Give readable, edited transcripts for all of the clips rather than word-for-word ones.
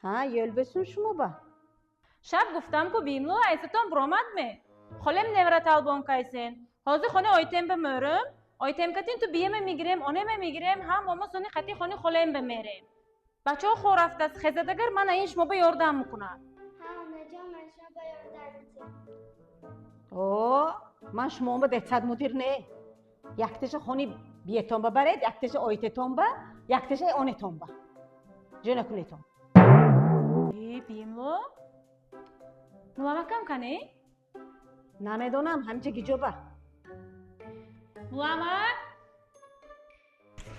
ها یلبسون شما با شب گفتم که بیملو ایستان برآمد می خالم نورت آلبوم کایسن حاضر خانه آیتم بمرم آیتم کتین تو بیمه میگیرم آنم میگیرم هم ماما سونی خطی خانه خالم بمیرم بچه ها خور رفته است خزدگر من این شما به یاردم میکنم ها نجام من شما باید او من شما به دهتد مدیر نه یکتش خونی بیتون ببرید یکتش آیتتون با یکتش آنتون با جنه کلیتون بیملو ملامکم کنی؟ نمیدونم همچه گیجو با ملامک؟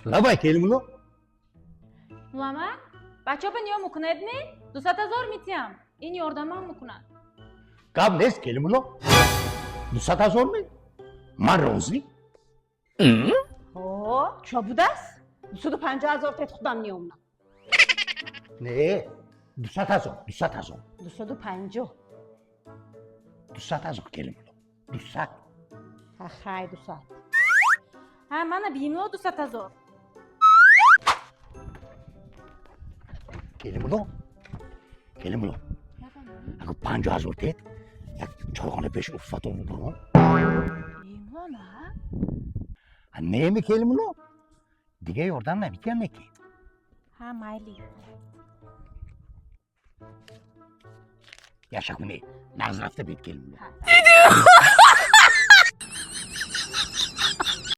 لبای کلمونو ملامک؟ بچه ها به نیا مکند می؟ 200,000 میتیم این یاردم هم میکنن قبل است کلمونو 200,000 می من روزی او چه بوده است؟ 250,000 تت خودم نیومنم نه 200,000 250 200,000 کلمونو 200 ها خیلی 200 ها من بیملو 200,000 کلمونو اگه 50,000 تت یک چراغانه پیش افتاد اون بیملو نه؟ نمی کلمونو دیگه یاردم نمیکنه که ها مایلی یا شکونه نغز رفته بید کلمونو